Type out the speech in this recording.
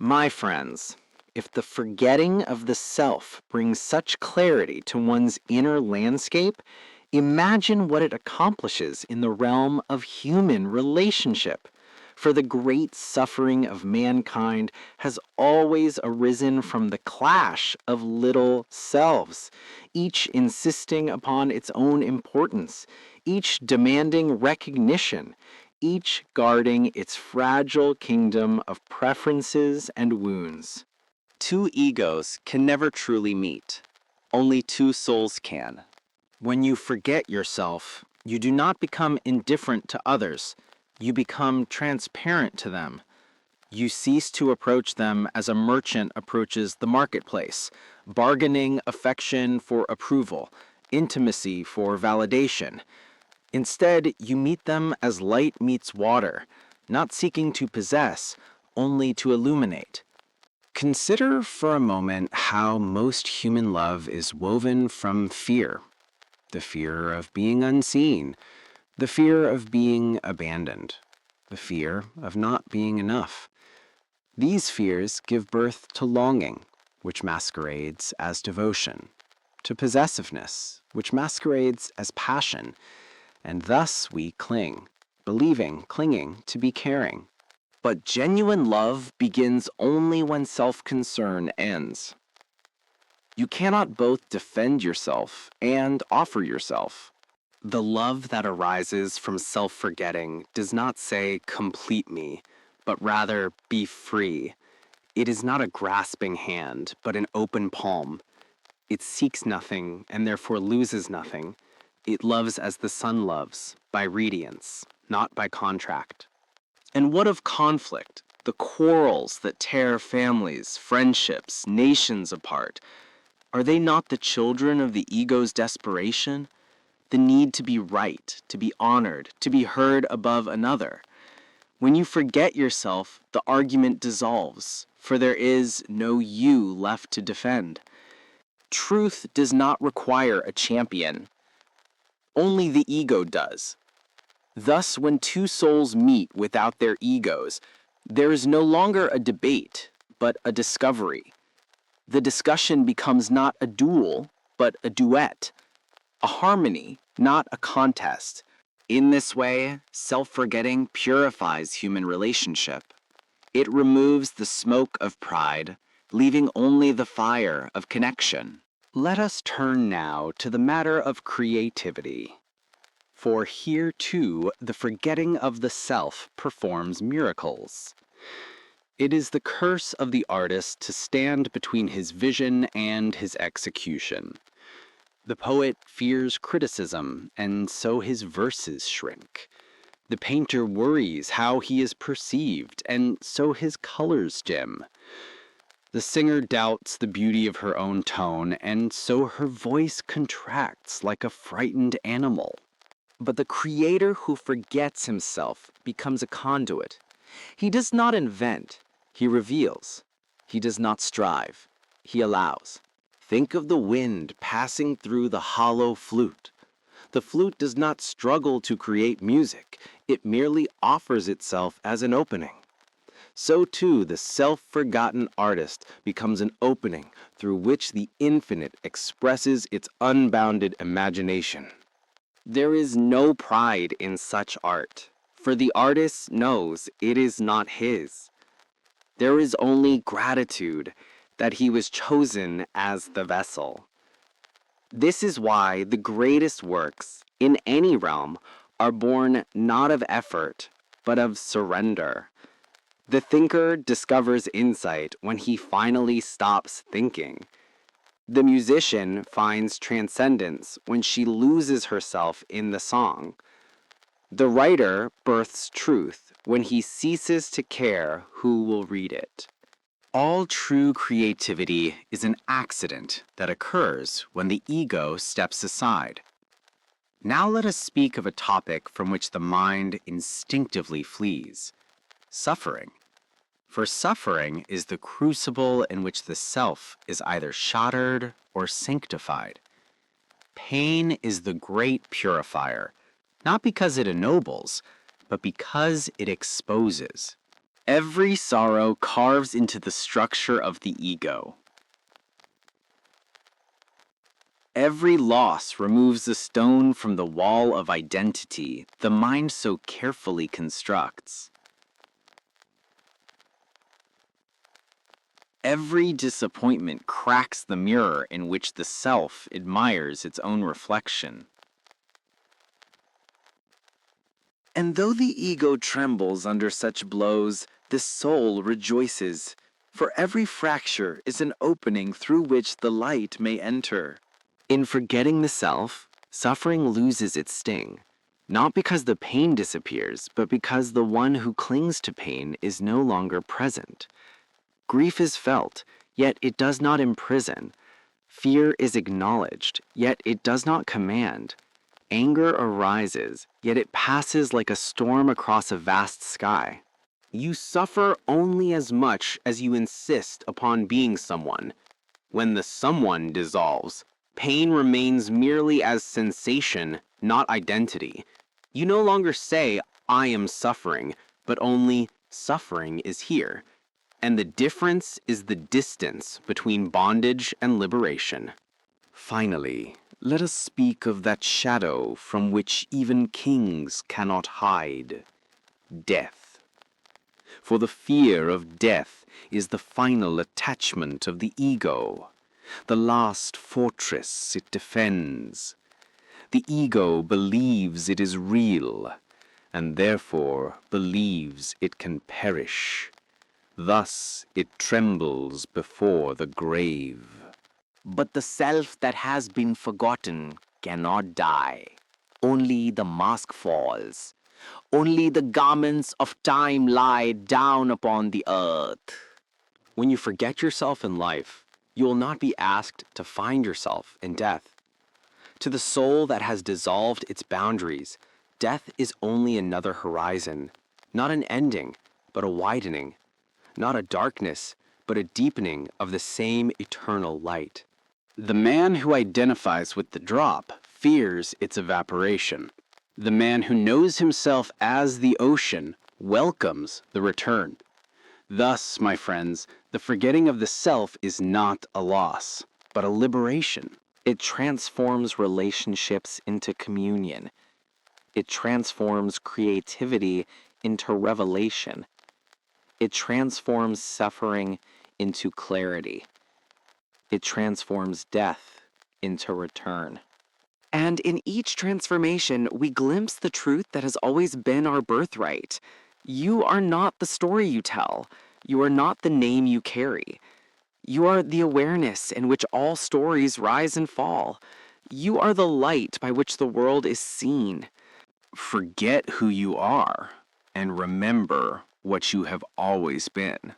My friends, if the forgetting of the self brings such clarity to one's inner landscape, imagine what it accomplishes in the realm of human relationship. For the great suffering of mankind has always arisen from the clash of little selves, each insisting upon its own importance, each demanding recognition, each guarding its fragile kingdom of preferences and wounds. Two egos can never truly meet. Only two souls can. When you forget yourself, you do not become indifferent to others. You become transparent to them. You cease to approach them as a merchant approaches the marketplace, bargaining affection for approval, intimacy for validation. Instead, you meet them as light meets water, not seeking to possess, only to illuminate. Consider for a moment how most human love is woven from fear. The fear of being unseen, the fear of being abandoned, the fear of not being enough. These fears give birth to longing, which masquerades as devotion, to possessiveness, which masquerades as passion, and thus we cling, believing, clinging to be caring. But genuine love begins only when self-concern ends. You cannot both defend yourself and offer yourself. The love that arises from self-forgetting does not say, "complete me," but rather, "be free." It is not a grasping hand, but an open palm. It seeks nothing and therefore loses nothing. It loves as the sun loves, by radiance, not by contract. And what of conflict, the quarrels that tear families, friendships, nations apart? Are they not the children of the ego's desperation? The need to be right, to be honored, to be heard above another. When you forget yourself, the argument dissolves, for there is no you left to defend. Truth does not require a champion. Only the ego does. Thus, when two souls meet without their egos, there is no longer a debate, but a discovery. The discussion becomes not a duel, but a duet, a harmony, not a contest. In this way, self-forgetting purifies human relationship. It removes the smoke of pride, leaving only the fire of connection. Let us turn now to the matter of creativity. For here too the forgetting of the self performs miracles. It is the curse of the artist to stand between his vision and his execution. The poet fears criticism, and so his verses shrink. The painter worries how he is perceived, and so his colors dim. The singer doubts the beauty of her own tone, and so her voice contracts like a frightened animal. But the creator who forgets himself becomes a conduit. He does not invent, he reveals. He does not strive, he allows. Think of the wind passing through the hollow flute. The flute does not struggle to create music, it merely offers itself as an opening. So too the self-forgotten artist becomes an opening through which the infinite expresses its unbounded imagination. There is no pride in such art, for the artist knows it is not his. There is only gratitude that he was chosen as the vessel. This is why the greatest works in any realm are born not of effort, but of surrender. The thinker discovers insight when he finally stops thinking. The musician finds transcendence when she loses herself in the song. The writer births truth when he ceases to care who will read it. All true creativity is an accident that occurs when the ego steps aside. Now let us speak of a topic from which the mind instinctively flees: suffering. For suffering is the crucible in which the self is either shattered or sanctified. Pain is the great purifier, not because it ennobles, but because it exposes. Every sorrow carves into the structure of the ego. Every loss removes a stone from the wall of identity the mind so carefully constructs. Every disappointment cracks the mirror in which the self admires its own reflection. And though the ego trembles under such blows, the soul rejoices, for every fracture is an opening through which the light may enter. In forgetting the self, suffering loses its sting, not because the pain disappears, but because the one who clings to pain is no longer present. Grief is felt, yet it does not imprison. Fear is acknowledged, yet it does not command. Anger arises, yet it passes like a storm across a vast sky. You suffer only as much as you insist upon being someone. When the someone dissolves, pain remains merely as sensation, not identity. You no longer say, I am suffering, but only suffering is here. And the difference is the distance between bondage and liberation. Finally, let us speak of that shadow from which even kings cannot hide. Death. For the fear of death is the final attachment of the ego, the last fortress it defends. The ego believes it is real, and therefore believes it can perish. Thus it trembles before the grave. But the self that has been forgotten cannot die. Only the mask falls. Only the garments of time lie down upon the earth. When you forget yourself in life, you will not be asked to find yourself in death. To the soul that has dissolved its boundaries, death is only another horizon, not an ending, but a widening, not a darkness, but a deepening of the same eternal light. The man who identifies with the drop fears its evaporation. The man who knows himself as the ocean welcomes the return. Thus, my friends, the forgetting of the self is not a loss, but a liberation. It transforms relationships into communion. It transforms creativity into revelation. It transforms suffering into clarity. It transforms death into return. And in each transformation, we glimpse the truth that has always been our birthright. You are not the story you tell. You are not the name you carry. You are the awareness in which all stories rise and fall. You are the light by which the world is seen. Forget who you are and remember what you have always been.